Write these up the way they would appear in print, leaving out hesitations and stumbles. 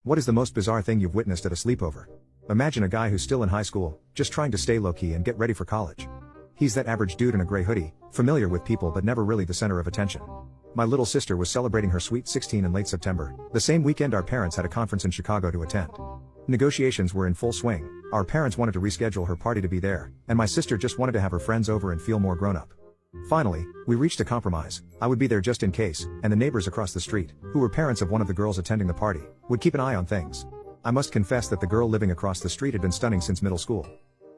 What is the most bizarre thing you've witnessed at a sleepover? Imagine a guy who's still in high school, just trying to stay low-key and get ready for college. He's that average dude in a gray hoodie, familiar with people but never really the center of attention. My little sister was celebrating her sweet 16 in late September, the same weekend our parents had a conference in Chicago to attend. Negotiations were in full swing. Our parents wanted to reschedule her party to be there, and my sister just wanted to have her friends over and feel more grown-up. Finally, we reached a compromise. I would be there just in case, and the neighbors across the street, who were parents of one of the girls attending the party, would keep an eye on things. I must confess that the girl living across the street had been stunning since middle school.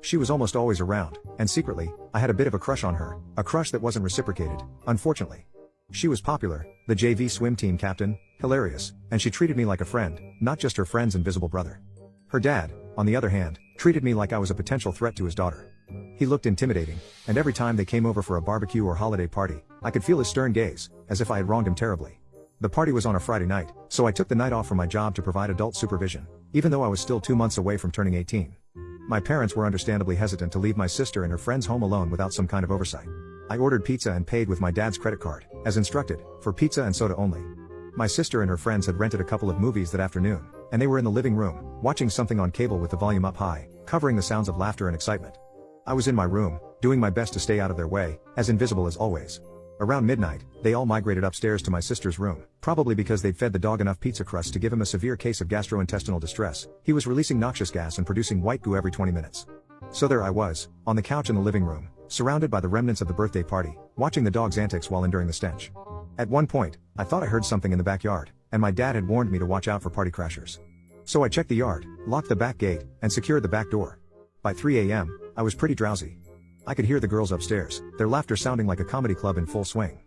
She was almost always around, and secretly, I had a bit of a crush on her, a crush that wasn't reciprocated, unfortunately. She was popular, the JV swim team captain, hilarious, and she treated me like a friend, not just her friend's invisible brother. Her dad, on the other hand, treated me like I was a potential threat to his daughter. He looked intimidating, and every time they came over for a barbecue or holiday party, I could feel his stern gaze, as if I had wronged him terribly. The party was on a Friday night, so I took the night off from my job to provide adult supervision, even though I was still 2 months away from turning 18. My parents were understandably hesitant to leave my sister and her friends home alone without some kind of oversight. I ordered pizza and paid with my dad's credit card, as instructed, for pizza and soda only. My sister and her friends had rented a couple of movies that afternoon, and they were in the living room, watching something on cable with the volume up high, covering the sounds of laughter and excitement. I was in my room, doing my best to stay out of their way, as invisible as always. Around midnight, they all migrated upstairs to my sister's room, probably because they'd fed the dog enough pizza crust to give him a severe case of gastrointestinal distress. He was releasing noxious gas and producing white goo every 20 minutes. So there I was, on the couch in the living room, surrounded by the remnants of the birthday party, watching the dog's antics while enduring the stench. At one point, I thought I heard something in the backyard, and my dad had warned me to watch out for party crashers. So I checked the yard, locked the back gate, and secured the back door. By 3 a.m., I was pretty drowsy. I could hear the girls upstairs, their laughter sounding like a comedy club in full swing.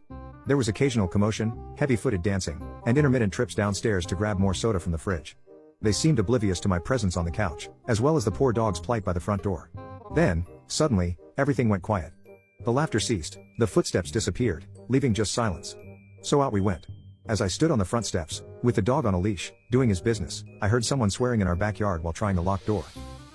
There was occasional commotion, heavy-footed dancing, and intermittent trips downstairs to grab more soda from the fridge. They seemed oblivious to my presence on the couch, as well as the poor dog's plight by the front door. Then, suddenly, everything went quiet. The laughter ceased, the footsteps disappeared, leaving just silence. So out we went. As I stood on the front steps, with the dog on a leash, doing his business, I heard someone swearing in our backyard while trying the locked door.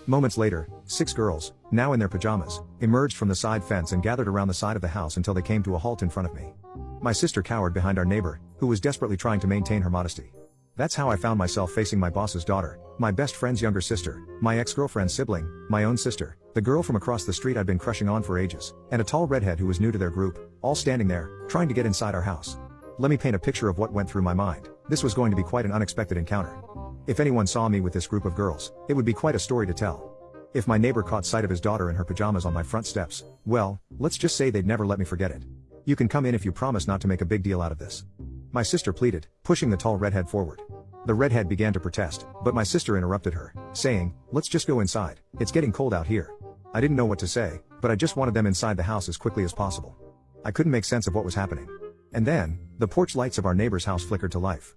Moments later, 6 girls, now in their pajamas, emerged from the side fence and gathered around the side of the house until they came to a halt in front of me. My sister cowered behind our neighbor, who was desperately trying to maintain her modesty. That's how I found myself facing my boss's daughter, my best friend's younger sister, my ex-girlfriend's sibling, my own sister, the girl from across the street I'd been crushing on for ages, and a tall redhead who was new to their group, all standing there, trying to get inside our house. Let me paint a picture of what went through my mind. This was going to be quite an unexpected encounter. If anyone saw me with this group of girls, it would be quite a story to tell. If my neighbor caught sight of his daughter in her pajamas on my front steps, well, let's just say they'd never let me forget it. You can come in if you promise not to make a big deal out of this. My sister pleaded, pushing the tall redhead forward. The redhead began to protest, but my sister interrupted her, saying, "Let's just go inside, it's getting cold out here." I didn't know what to say, but I just wanted them inside the house as quickly as possible. I couldn't make sense of what was happening. And then, the porch lights of our neighbor's house flickered to life.